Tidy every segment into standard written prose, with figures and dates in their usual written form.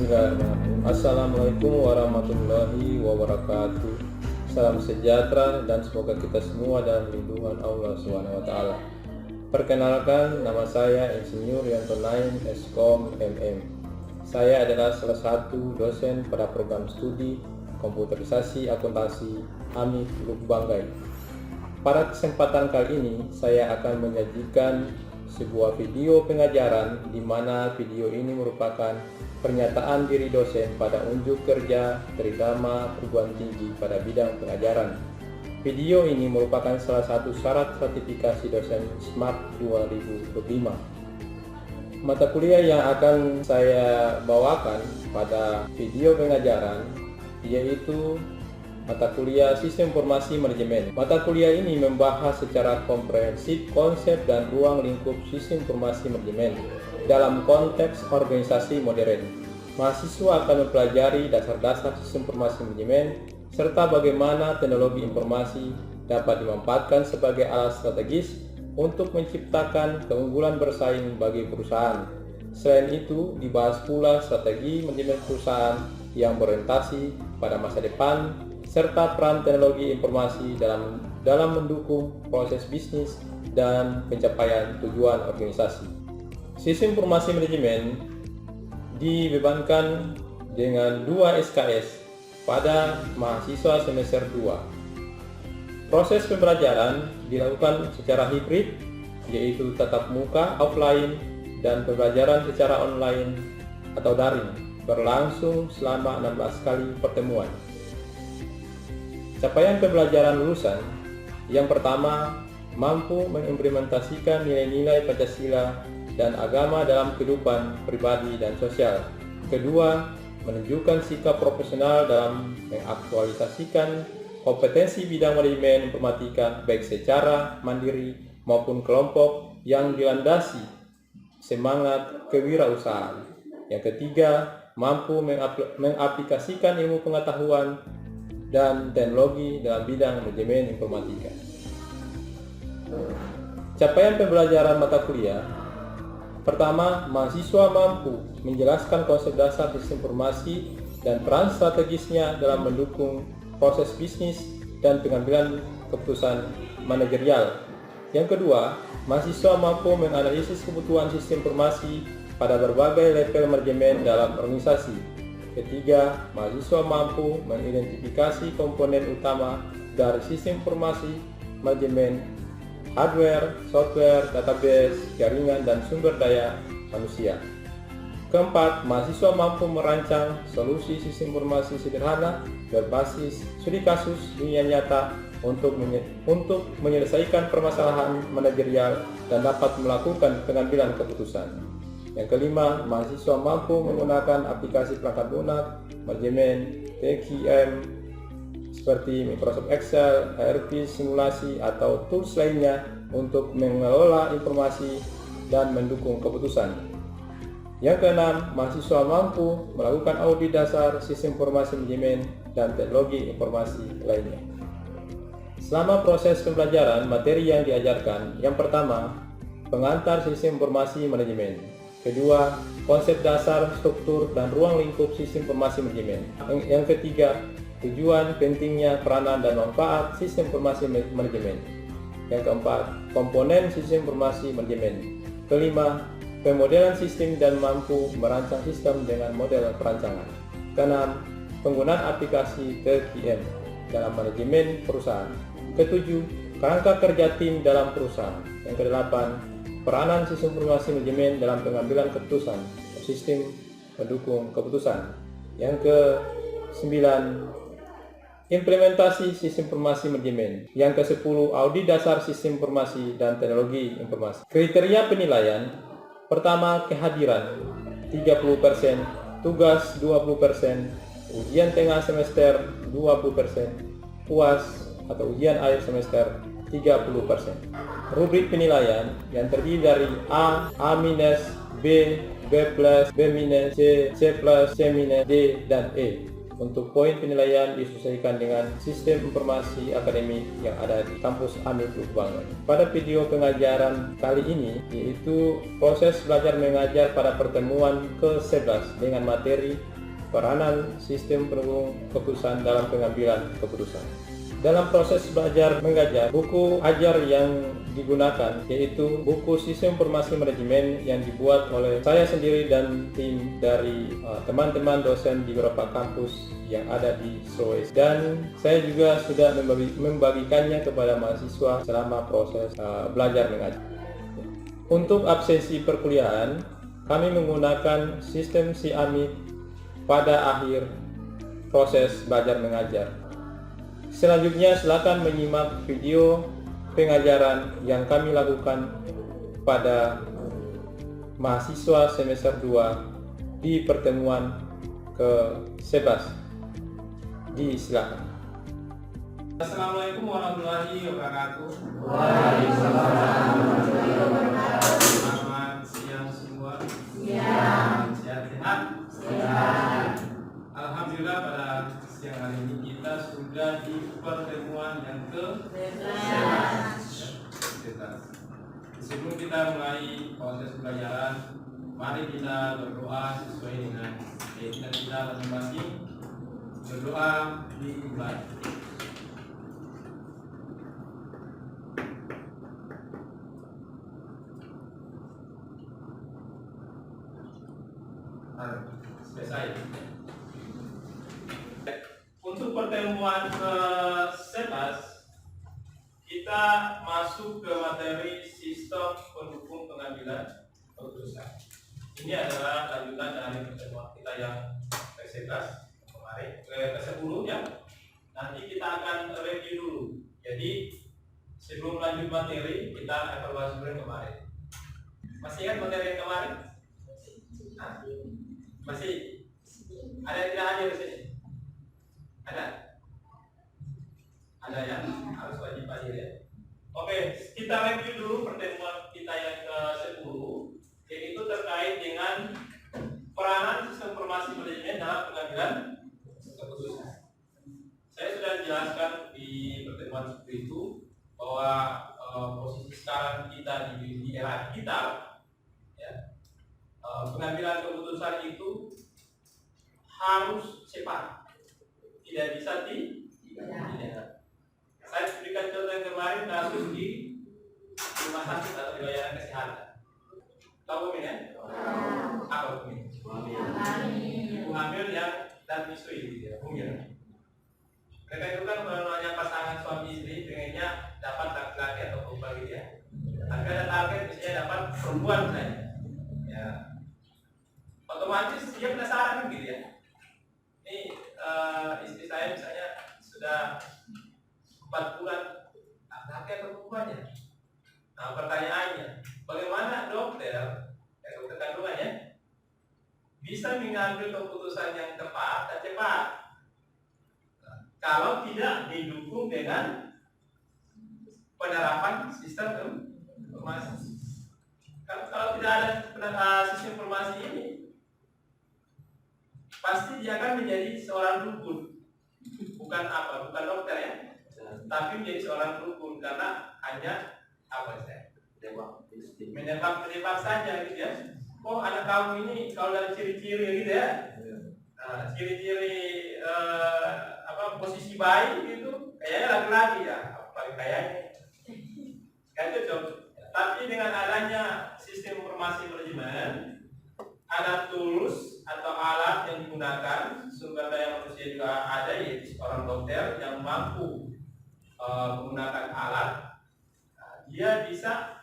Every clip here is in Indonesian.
Bismillahirrahmanirrahim. Assalamualaikum warahmatullahi wabarakatuh. Salam sejahtera dan semoga kita semua dalam lindungan Allah SWT. Perkenalkan, nama saya Insinyur Yanto Naim Eskom MM. Saya adalah salah satu dosen pada program studi komputerisasi akuntansi AMIF Lubanggai. Pada kesempatan kali ini saya akan menyajikan sebuah video pengajaran di mana video ini merupakan pernyataan diri dosen pada unjuk kerja Tridharma Perguruan Tinggi pada bidang pengajaran. Video ini merupakan salah satu syarat sertifikasi dosen SMART 2025. Mata kuliah yang akan saya bawakan pada video pengajaran yaitu mata kuliah Sistem Informasi Manajemen. Mata kuliah ini membahas secara komprehensif konsep dan ruang lingkup Sistem Informasi Manajemen dalam konteks organisasi modern. Mahasiswa akan mempelajari dasar-dasar Sistem Informasi Manajemen serta bagaimana teknologi informasi dapat dimanfaatkan sebagai alat strategis untuk menciptakan keunggulan bersaing bagi perusahaan. Selain itu, dibahas pula strategi manajemen perusahaan yang berorientasi pada masa depan serta peran teknologi informasi dalam mendukung proses bisnis dan pencapaian tujuan organisasi. Sistem Informasi Manajemen dibebankan dengan 2 SKS pada mahasiswa semester 2. Proses pembelajaran dilakukan secara hibrid, yaitu tatap muka offline dan pembelajaran secara online atau daring, berlangsung selama 16 kali pertemuan. Capaian pembelajaran lulusan: yang pertama, mampu mengimplementasikan nilai-nilai Pancasila dan agama dalam kehidupan pribadi dan sosial. Kedua, menunjukkan sikap profesional dalam mengaktualisasikan kompetensi bidang manajemen informatika baik secara mandiri maupun kelompok yang dilandasi semangat kewirausahaan. Yang ketiga, mampu mengaplikasikan ilmu pengetahuan dan teknologi dalam bidang manajemen informatika. Capaian pembelajaran mata kuliah: pertama, mahasiswa mampu menjelaskan konsep dasar sistem informasi dan peran strategisnya dalam mendukung proses bisnis dan pengambilan keputusan manajerial. Yang kedua, mahasiswa mampu menganalisis kebutuhan sistem informasi pada berbagai level manajemen dalam organisasi. Ketiga, mahasiswa mampu mengidentifikasi komponen utama dari sistem informasi manajemen: hardware, software, database, jaringan, dan sumber daya manusia. Keempat, mahasiswa mampu merancang solusi sistem informasi sederhana berbasis studi kasus dunia nyata untuk menyelesaikan permasalahan manajerial dan dapat melakukan pengambilan keputusan. Yang kelima, mahasiswa mampu menggunakan aplikasi perangkat lunak manajemen TQM seperti Microsoft Excel, ERP simulasi, atau tools lainnya untuk mengelola informasi dan mendukung keputusan. Yang keenam, mahasiswa mampu melakukan audit dasar sistem informasi manajemen dan teknologi informasi lainnya. Selama proses pembelajaran, materi yang diajarkan: yang pertama, pengantar sistem informasi manajemen. Kedua, konsep dasar, struktur, dan ruang lingkup sistem informasi manajemen. Yang ketiga, tujuan, pentingnya, peranan, dan manfaat sistem informasi manajemen. Yang keempat, komponen sistem informasi manajemen. Kelima, pemodelan sistem dan mampu merancang sistem dengan model perancangan. Keenam, penggunaan aplikasi TQM dalam manajemen perusahaan. Ketujuh, kerangka kerja tim dalam perusahaan. Yang kedelapan, peranan sistem informasi manajemen dalam pengambilan keputusan, sistem pendukung keputusan. Yang ke-9, implementasi sistem informasi manajemen. Yang ke-10, audit dasar sistem informasi dan teknologi informasi. Kriteria penilaian: pertama, kehadiran 30%, tugas 20%, ujian tengah semester 20%, UAS atau ujian akhir semester 30%. Rubrik penilaian yang terdiri dari A, A-, B, B+, B-, C, C+, C-, D, dan E. Untuk poin penilaian disesuaikan dengan sistem informasi akademik yang ada di kampus AMIF Lubanggai. Pada video pengajaran kali ini, yaitu proses belajar mengajar pada pertemuan ke-11 dengan materi peranan sistem pendukung keputusan dalam pengambilan keputusan. Dalam proses belajar mengajar, buku ajar yang digunakan yaitu buku Sistem Informasi Manajemen yang dibuat oleh saya sendiri dan tim dari teman-teman dosen di beberapa kampus yang ada di Sulawesi, dan saya juga sudah membagikannya kepada mahasiswa selama proses belajar mengajar. Untuk absensi perkuliahan, kami menggunakan sistem CIAMID pada akhir proses belajar mengajar. Selanjutnya silakan menyimak video pengajaran yang kami lakukan pada mahasiswa semester 2 di pertemuan ke-11. Disilakan. Assalamualaikum warahmatullahi wabarakatuh. Waalaikumsalam warahmatullahi wabarakatuh. Selamat siang semua. Siang. Sehat-sehat? Siang. Alhamdulillah pada siang hari ini kita sudah di pertemuan yang ke-11. Sebelum kita mulai proses pembelajaran, mari kita berdoa sesuai dengan keyakinan kita masing-masing. Berdoa dimulai. Selesai. Untuk pertemuan ke-11 kita masuk ke materi sistem pendukung pengambilan keputusan. Ini adalah lanjutan dari pertemuan kita yang ke-11 kemarin, ke-10 ya. Nanti kita akan review dulu. Jadi sebelum lanjut materi kita evaluasi dulu kemarin. Masih ingat materi yang kemarin? Hah? Masih? Ada yang tidak hadir di sini? Ada? Ada ya? Harus wajib hadir ya? Oke, kita review dulu pertemuan kita yang ke-10, yaitu terkait dengan peranan sistem informasi manajemen dalam pengambilan keputusan. Saya sudah jelaskan di pertemuan seperti itu bahwa posisi sekarang kita di era digital, ya, pengambilan keputusan itu harus cepat, tidak bisa tidak. Saya berikan contoh yang kemarin kasus di rumah sakit atau di layanan kesehatan. Tahu ini ya? Apa ini? Ibu hamil yang dan misui gitu ya, hamil. Mereka itu kan menanya pasangan suami istri pengennya dapat laki-laki atau perempuan gitu ya. Tapi ada target misalnya dapat perempuan saja. Ya. Otomatis dia penasaran gitu ya. Ini istri saya misalnya sudah 4 bulan, laki atau perempuan ya? Nah pertanyaannya, bagaimana dokter kandungan ya, bisa mengambil keputusan yang tepat dan cepat kalau tidak didukung dengan penerapan sistem informasi. Kalau tidak ada sistem informasi ini, pasti dia akan menjadi seorang dukun, bukan dokter ya, tapi menjadi seorang dukun karena hanya menebak saja gitu ya. Oh anak kamu ini kalau dari ciri-ciri gitu ya, ciri-ciri posisi bayi gitu, kayaknya laki-laki ya, paling kayaknya kan cocok. Tapi dengan adanya sistem informasi manajemen, ada tools atau alat yang digunakan, sumber daya manusia juga ada, yaitu seorang dokter yang mampu menggunakan alat. Dia bisa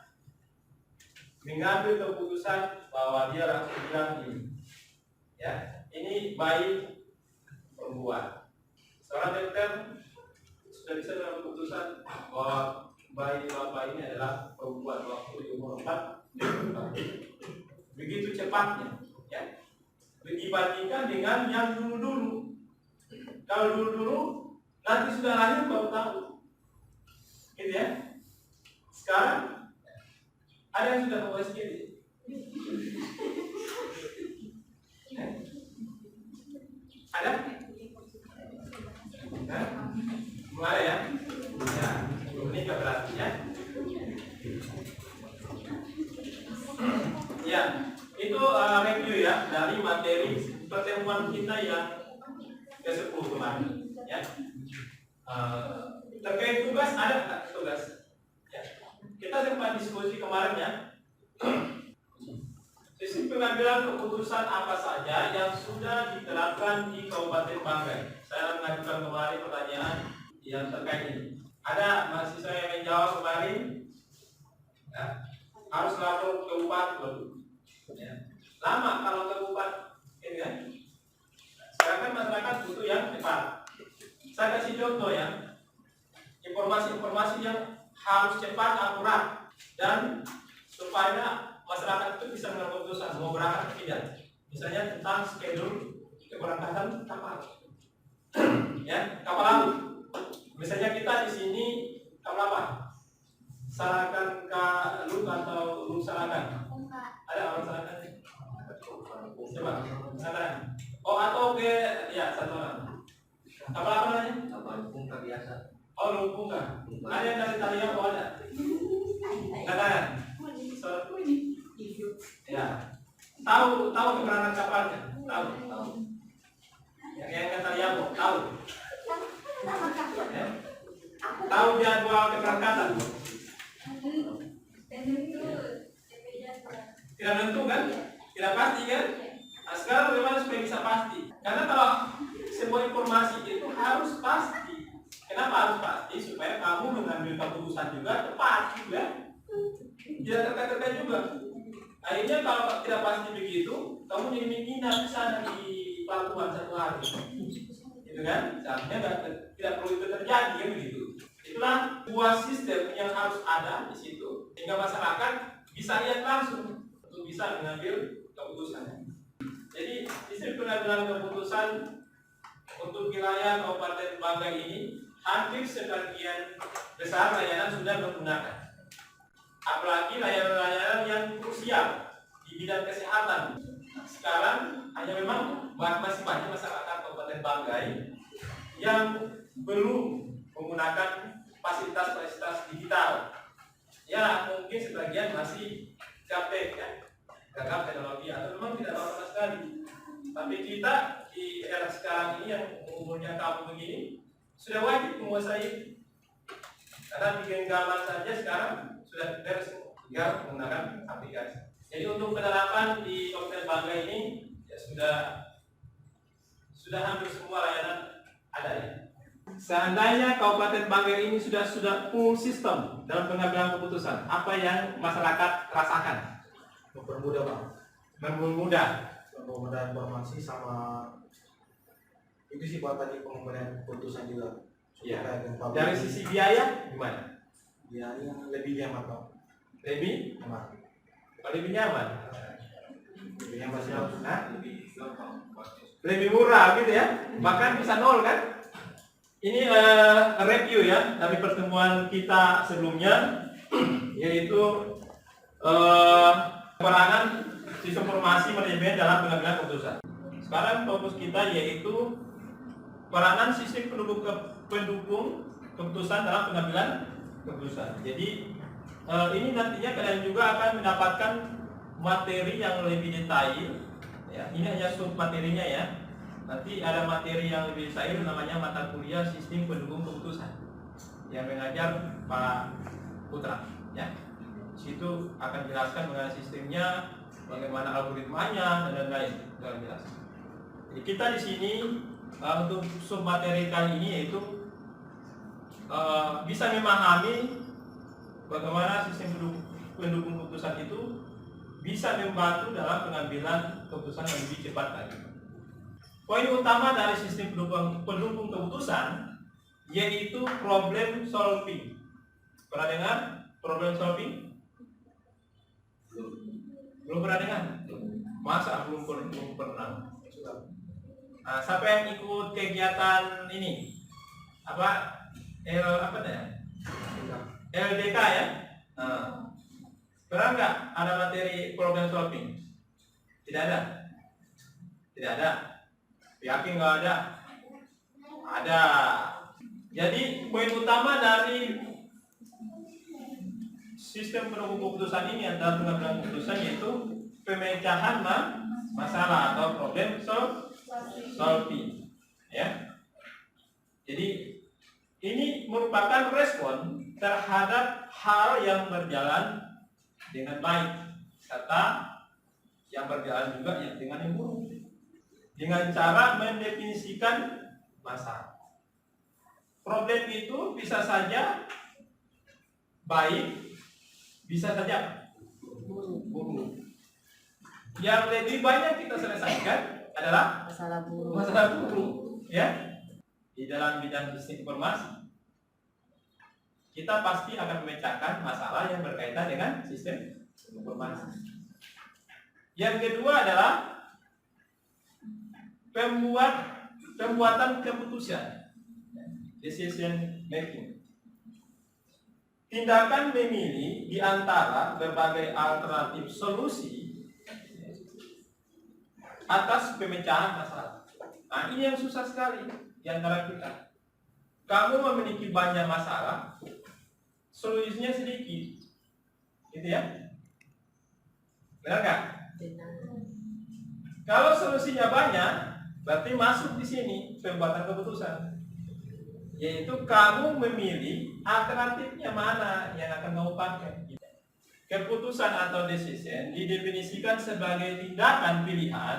mengambil keputusan bahwa dia langsung bilang ini, ya, ini bayi perempuan. Seorang dokter sudah bisa mengambil keputusan bahwa bayi bapak ini adalah perempuan waktu di umur 4 tahun. Begitu cepatnya, ya. Dibandingkan dengan yang dulu-dulu. Kalau dulu-dulu nanti sudah lahir baru tahu, gitu ya. Sekarang ada yang sudah tahu sendiri. Ada? Nah, mulai ya. Ya, ini berarti ya. Ya, itu review ya dari materi pertemuan kita yang ke-10 kemarin, ya. Terkait tugas, ada nggak tugas? Ya. Kita sempat diskusi kemarin, ya. Sistem pengambilan keputusan apa saja yang sudah diterapkan di Kabupaten Banggai? Saya mengajukan kemarin pertanyaan yang terkait ini. Ada mahasiswa yang menjawab kemarin, ya, harus lapor ke bupati, ya. Lama kalau ke bupati, ini kan? Sekarang kan masyarakat butuh yang cepat. Saya kasih contoh, ya, informasi-informasi yang harus cepat, akurat, dan supaya masyarakat itu bisa mengambil keputusan mau berangkat atau tidak. Misalnya tentang schedule keberangkatan kapal, ya, kapal laut. Misalnya kita di sini kapal apa? Sarakan Lu atau Lu Sarakan? Ada orang Sarakan? Coba, Sarakan. Oh, atau ke, ya, satu orang. Kapal apa namanya? Kapal bungka biasa. Oh, Lumpungka. Ada yang dari Talian atau ada? Nggak ada. Ya. Tahu keberadaan kapalnya? Tahu. Yang kata Yabo, tahu. Ya. Tahu jadwal keberangkatan? Tidak tentu kan? Tidak pasti kan? Nah, sekarang bagaimana supaya bisa pasti? Karena kalau sebuah informasi itu harus pasti. Kenapa harus pasti? Supaya kamu mengambil keputusan juga tepat juga. Tidak terkait-terkait juga. Akhirnya kalau tidak pasti begitu, kamu jadi menginap di sana di pelabuhan 1 hari, gitu kan? Seharusnya tidak perlu itu terjadi, ya begitu. Itulah sebuah sistem yang harus ada di situ, sehingga masyarakat bisa lihat langsung untuk bisa mengambil keputusan. Jadi sistem pengambilan keputusan untuk wilayah Kabupaten Banggai ini hampir sebagian besar layanan sudah menggunakan. Apalagi layanan-layanan yang krusial di bidang kesehatan. Sekarang hanya memang masih banyak masyarakat Kabupaten Banggai yang belum menggunakan fasilitas-fasilitas digital. Ya, mungkin sebagian masih gaptek, ya, gagap teknologi atau memang tidak tahu sama sekali. Tapi kita di era sekarang ini yang umurnya kamu begini sudah wajib menguasai, karena di genggaman saja sekarang sudah beres, tinggal menggunakan aplikasi. Jadi untuk penerapan di Kabupaten Banggai ini ya sudah hampir semua layanan ada, ya. Seandainya Kabupaten Banggai ini sudah full sistem dalam pengambilan keputusan, apa yang masyarakat rasakan? Mempermudah, Bang. Mempermudah Informasi sama itu sih buat tadi pengambilan keputusan juga. Ya. Supaya Dari sisi biaya gimana? biaya lebih hemat, Bang. Lebih Hemat. lebih nyaman, Lebih hemat sih, Bang. nah, lebih murah gitu ya, bahkan bisa nol kan? Ini review ya dari pertemuan kita sebelumnya, yaitu peranan sistem informasi manajemen dalam pengambilan keputusan. Sekarang fokus kita yaitu peranan sistem pendukung keputusan dalam pengambilan keputusan. Jadi ini nantinya kalian juga akan mendapatkan materi yang lebih detail. Ya, ini hanya sub materinya, ya. Nanti ada materi yang lebih detail namanya mata kuliah sistem pendukung keputusan yang mengajar Pak Putra. Ya, di situ akan jelaskan mengenai sistemnya, bagaimana algoritmanya dan lain-lain. Akan jelaskan. Jadi kita di sini untuk sub materi kali ini yaitu bisa memahami bagaimana sistem pendukung keputusan itu bisa membantu dalam pengambilan keputusan yang lebih cepat lagi. Poin utama dari sistem pendukung keputusan yaitu problem solving. Pernah dengar problem solving? Belum pernah dengar? Masa belum pernah? Nah, siapa yang ikut kegiatan ini? LDK, ya? Nah, pernah nggak ada materi problem solving? Tidak ada? Tidak ada? Yakin nggak ada? Ada. Jadi poin utama dari sistem penunggu keputusan ini antara pengambilan keputusan yaitu pemecahan masalah atau problem solving, ya. Jadi ini merupakan respon terhadap hal yang berjalan dengan baik serta yang berjalan juga ya dengan yang buruk, dengan cara mendefinisikan masalah. Problem itu bisa saja baik, bisa saja buruk. Yang lebih banyak kita selesaikan adalah Masalah buruk. masalah buruk, ya. Di dalam bidang sistem informasi, kita pasti akan memecahkan masalah yang berkaitan dengan sistem informasi. Yang kedua adalah pembuatan keputusan, decision making. Tindakan memilih di antara berbagai alternatif solusi atas pemecahan masalah. Nah, ini yang susah sekali di antara kita. Kamu memiliki banyak masalah, solusinya sedikit, gitu ya? Benar nggak? Kalau solusinya banyak, berarti masuk di sini pembuatan keputusan, yaitu kamu memilih alternatifnya mana yang akan kamu pakai. Keputusan atau decision didefinisikan sebagai tindakan pilihan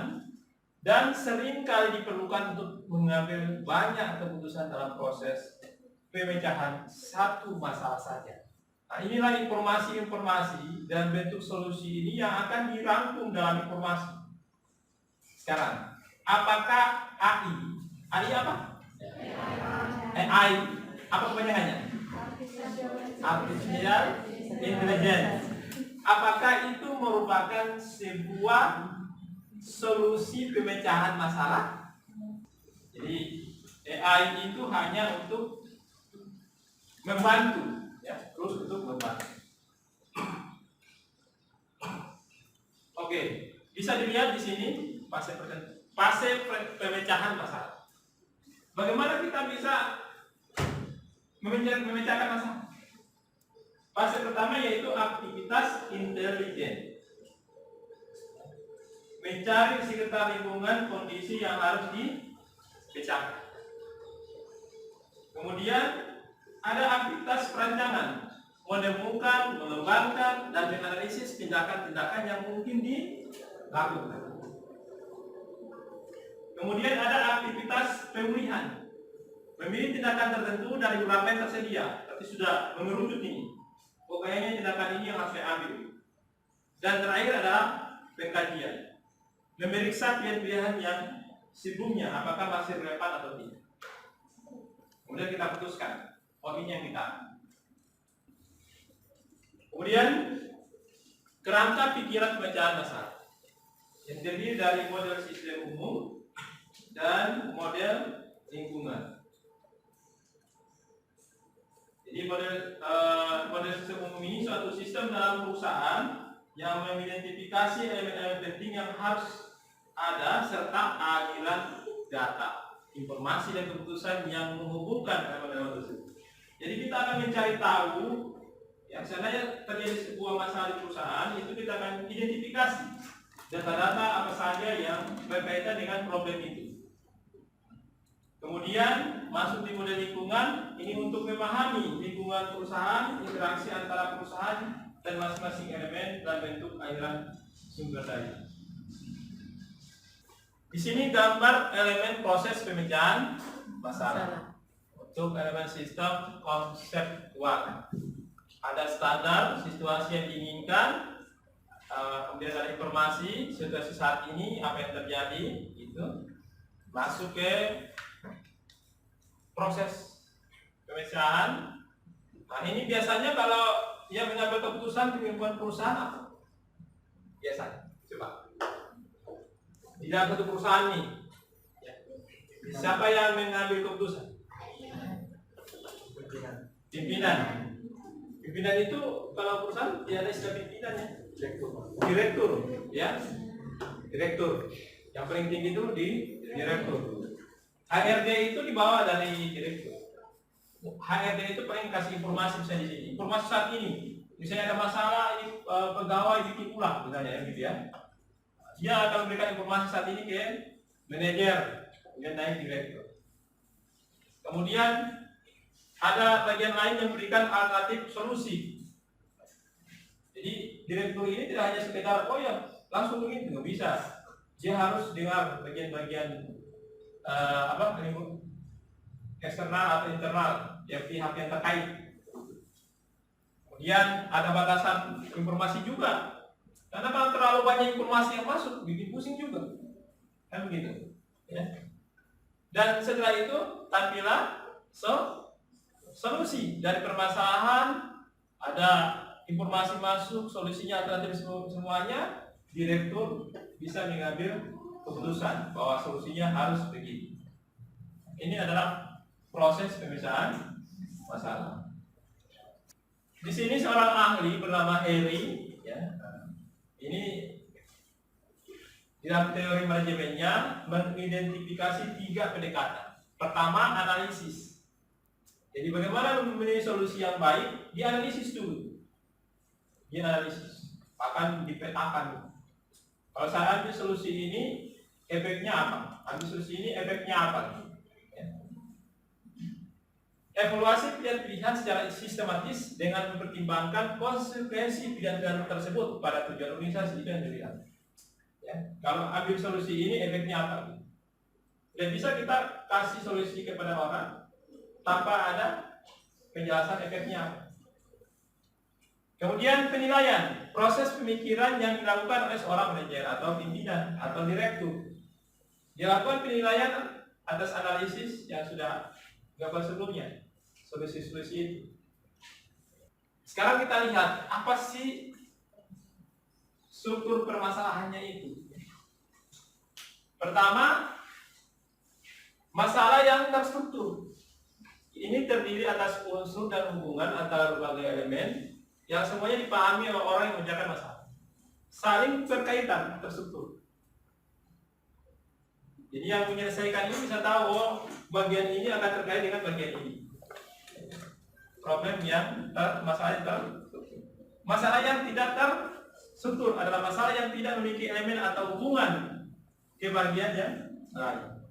dan seringkali diperlukan untuk mengambil banyak keputusan dalam proses pemecahan satu masalah saja. Nah, inilah informasi-informasi dan bentuk solusi ini yang akan dirangkum dalam informasi. Sekarang, apakah AI apa? AI, apa kepanjangannya? Artificial Intelligence. Apakah itu merupakan sebuah solusi pemecahan masalah? Jadi AI itu hanya untuk membantu, ya, terus untuk membantu. Oke, bisa dilihat di sini fase pemecahan masalah. Bagaimana kita bisa memecahkan masalah? Fase pertama yaitu aktivitas intelijen. Mencari sekitar lingkungan kondisi yang harus dipecahkan. Kemudian ada aktivitas perancangan, menemukan, mengembangkan, dan menganalisis tindakan-tindakan yang mungkin dilakukan. Kemudian ada aktivitas pemulihan, memilih tindakan tertentu dari beberapa yang tersedia, tapi sudah mengerucut ini. Pokoknya tindakan ini yang harus saya ambil. Dan terakhir adalah pengkajian, memeriksa pilihan-pilihan yang sebelumnya apakah masih relevan atau tidak. Kemudian kita putuskan opini yang kita. Kemudian kerangka pikiran pemecahan masalah yang terdiri dari model sistem umum dan model lingkungan. Jadi model sistem umum ini suatu sistem dalam perusahaan yang mengidentifikasi elemen-elemen penting yang harus ada serta aliran data, informasi dan keputusan yang menghubungkan elemen-elemen tersebut. Jadi kita akan mencari tahu yang seandainya terjadi sebuah masalah di perusahaan, itu kita akan identifikasi data-data apa saja yang berkaitan dengan problem itu. Kemudian masuk di model lingkungan, ini untuk memahami lingkungan perusahaan, interaksi antara perusahaan dan masing-masing elemen dan bentuk aliran sumber daya. Di sini gambar elemen proses pemecahan masalah. Untuk elemen sistem konseptual, ada standar situasi yang diinginkan, kemudian ada informasi situasi saat ini apa yang terjadi, itu masuk ke proses pemecahan. Nah, ini biasanya kalau yang mengambil keputusan di lingkungan perusahaan apa? Biasanya, coba. Di dalam satu perusahaan nih, siapa yang mengambil keputusan? Pimpinan. Pimpinan itu kalau perusahaan tidak ada istilah pimpinan ya. Direktur, ya. Direktur. Yang paling tinggi itu di direktur. HRD itu dibawa dari direktur. HRD itu paling kasih informasi misalnya di sini. Informasi saat ini. Misalnya ada masalah ini pegawai bikin ulang misalnya gitu ya. Dia akan memberikan informasi saat ini ke manajer, kemudian naik direktur. Kemudian ada bagian lain yang memberikan alternatif solusi. Jadi direktur ini tidak hanya sekedar oh ya langsung begitu, nggak bisa. Dia harus dengar bagian-bagian eksternal atau internal ya, pihak yang terkait. Kemudian ada batasan informasi juga, karena kalau terlalu banyak informasi yang masuk bikin pusing juga, kan begitu ya. Dan setelah itu tampillah solusi dari permasalahan. Ada informasi masuk, solusinya alternatif semuanya, direktur bisa mengambil keputusan bahwa solusinya harus begini. Ini adalah proses pemisahan masalah. Di sini seorang ahli bernama Harry, ya, ini dalam teori manajemennya mengidentifikasi 3 pendekatan. Pertama, analisis. Jadi bagaimana memilih solusi yang baik, dianalisis dulu. Dianalisis, akan dipetakan. Kalau saya ambil solusi ini, efeknya apa? Ambil solusi ini, efeknya apa? Evaluasi pilihan-pilihan secara sistematis dengan mempertimbangkan konsekuensi pilihan-pilihan tersebut pada tujuan organisasi itu yang dilihat. Ya. Kalau ambil solusi ini efeknya apa? Tidak bisa kita kasih solusi kepada orang tanpa ada penjelasan efeknya apa. Kemudian penilaian, proses pemikiran yang dilakukan oleh seorang manajer atau pimpinan atau direktur. Dilakukan penilaian atas analisis yang sudah dilakukan sebelumnya. Solusi-solusi itu. Sekarang kita lihat apa sih struktur permasalahannya itu. Pertama, masalah yang terstruktur. Ini terdiri atas unsur dan hubungan antara berbagai elemen yang semuanya dipahami oleh orang yang mengerjakan masalah. Saling berkaitan, terstruktur. Jadi yang menyelesaikan ini bisa tahu oh, bagian ini akan terkait dengan bagian ini. Problem yang masalah yang tidak terstruktur adalah masalah yang tidak memiliki elemen atau hubungan ke bagian yang lain.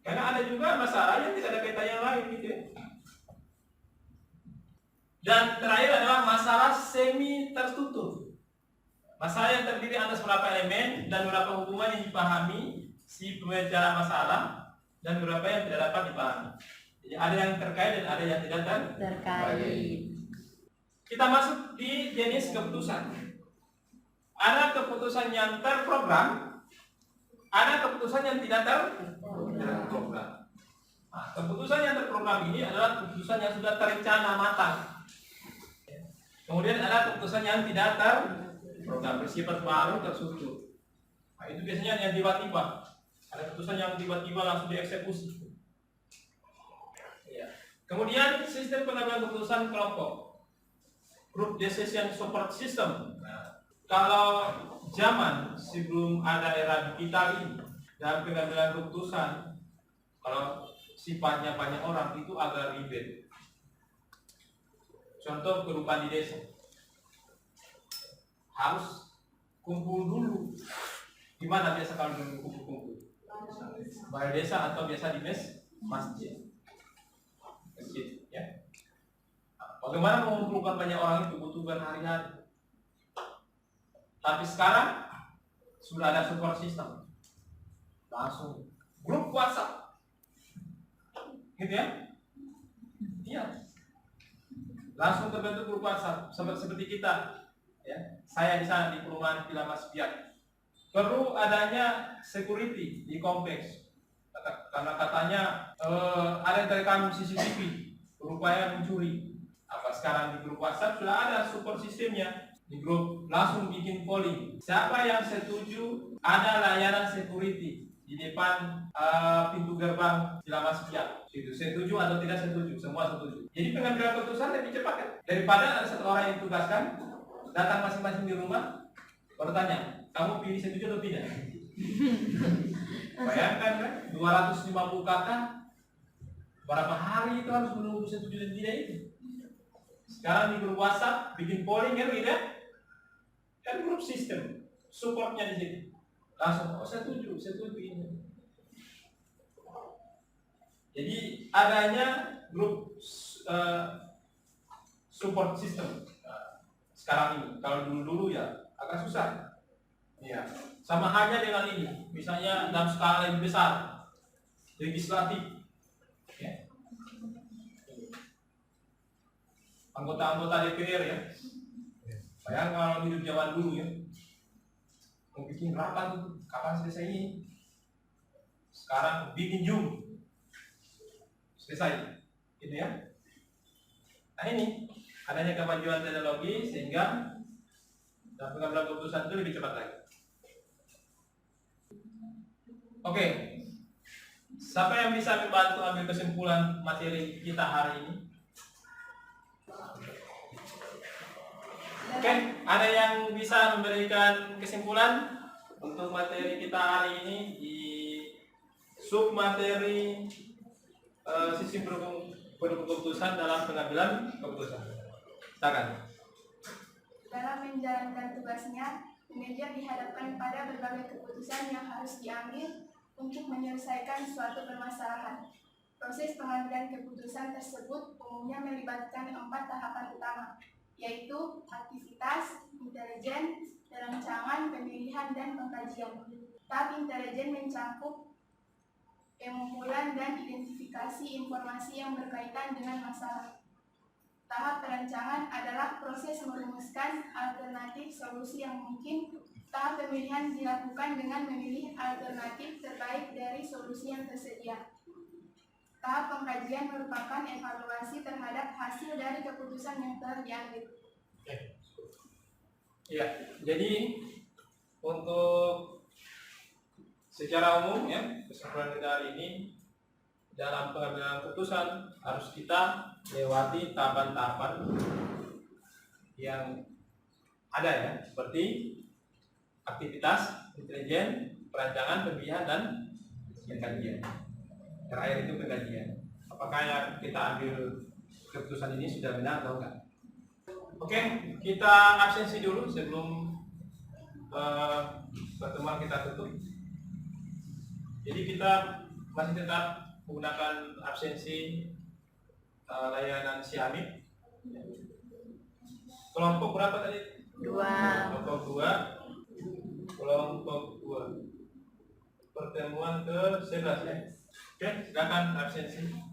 Karena ada juga masalah yang tidak ada kaitan yang lain gitu ya. Dan terakhir adalah masalah semi terstruktur. Masalah yang terdiri atas beberapa elemen dan beberapa hubungan yang dipahami si pembicara masalah dan beberapa yang tidak dapat dipahami. Jadi ada yang terkait dan ada yang tidak terkait. Kita masuk di jenis keputusan. Ada keputusan yang terprogram, ada keputusan yang tidak terprogram. Nah, keputusan yang terprogram ini adalah keputusan yang sudah terencana matang. Kemudian ada keputusan yang tidak terprogram, bersifat baru, terstruktur. Nah, itu biasanya yang tiba-tiba. Ada keputusan yang tiba-tiba langsung dieksekusi. Kemudian sistem pengambilan keputusan kelompok, group decision support system. Nah, kalau zaman sebelum ada era digital ini dan pengambilan keputusan, kalau sifatnya banyak orang itu agak ribet. Contoh kehidupan di desa, harus kumpul dulu. Gimana biasa kalau dulu kumpul-kumpul? Balai desa atau biasa di masjid. Ya. Bagaimana mengumpulkan banyak orang itu butuh berhari-hari. Tapi sekarang sudah ada support system, langsung grup WhatsApp, gitu ya? Iya, langsung terbentuk grup WhatsApp seperti kita. Ya, saya di sana di perumahan Villa Mas Biak. Perlu adanya security di kompleks. Karena katanya ada yang terekam CCTV berupaya mencuri. Apa sekarang di grup WhatsApp sudah ada support sistemnya. Di grup langsung bikin polling. Siapa yang setuju ada layanan security di depan pintu gerbang Villa Mas Biak? Itu setuju atau tidak setuju? Semua setuju. Jadi pengambilan keputusan lebih cepat kan? Daripada ada satu orang yang ditugaskan datang masing-masing di rumah bertanya, kamu pilih setuju atau tidak? Bayangkan kan, 250 kakak berapa hari itu harus menunggu setuju dan tidak itu. Sekarang di grup WhatsApp bikin polling kan gitu ya? Kan grup sistem, supportnya di sini. Langsung, oh setuju ini. Jadi adanya grup support system sekarang ini. Kalau dulu ya agak susah. Ya, sama halnya dengan ini. Misalnya dalam skala lebih besar, legislatif. Ya. Anggota-anggota DPR ya. Bayangkan kalau hidup zaman dulu ya, mau bikin rapat itu kapan selesai ini? Sekarang bikin Zoom, selesai, gitu ya. Nah ini adanya kemajuan teknologi sehingga dalam pengambilan keputusan itu lebih cepat lagi. Oke, siapa yang bisa membantu ambil kesimpulan materi kita hari ini? Oke, ada yang bisa memberikan kesimpulan untuk materi kita hari ini di sub materi sistem pendukung keputusan dalam pengambilan keputusan. Silakan. Dalam menjalankan tugasnya, manajer dihadapkan pada berbagai keputusan yang harus diambil untuk menyelesaikan suatu permasalahan. Proses pengambilan keputusan tersebut umumnya melibatkan 4 tahapan utama, yaitu aktivitas, intelijen, perencanaan, pemilihan, dan pengkajian. Tahap intelijen mencakup pengumpulan dan identifikasi informasi yang berkaitan dengan masalah. Tahap perencanaan adalah proses merumuskan alternatif solusi yang mungkin. Tahap pemilihan dilakukan dengan memilih alternatif terbaik dari solusi yang tersedia. Tahap pengkajian merupakan evaluasi terhadap hasil dari keputusan yang telah diambil. Ya, jadi untuk secara umum ya, kesimpulan kita hari ini dalam pengambilan keputusan harus kita lewati tahapan-tahapan yang ada ya, seperti aktivitas, intelijen, perancangan, pemilihan, dan pengkajian. Terakhir itu pengkajian. Apakah yang kita ambil keputusan ini sudah benar atau enggak? Oke, kita absensi dulu sebelum pertemuan kita tutup. Jadi kita masih tetap menggunakan absensi layanan Siamik. Kelompok berapa tadi? 2. Kelompok 2. Kelompok 2. Pertemuan ke-11 ya. Oke, silakan absensi.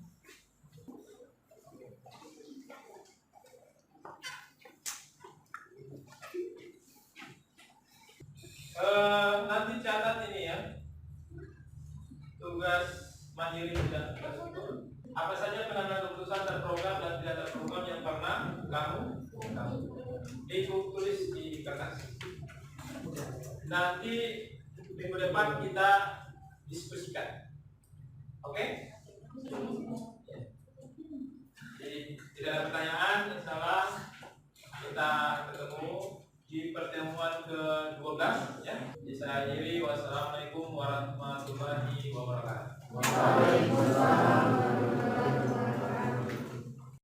Nanti catat ini ya, tugas mandiri dan tugas itu. Apa saja pengambilan keputusan terprogram dan tidak terprogram yang pernah kamu tulis di kertas. Nanti minggu depan kita diskusikan. Oke? Jadi tidak ada pertanyaan, insyaallah kita ketemu di pertemuan ke-12 ya. Saya akhiri, wassalamualaikum warahmatullahi wabarakatuh. Waalaikumsalam.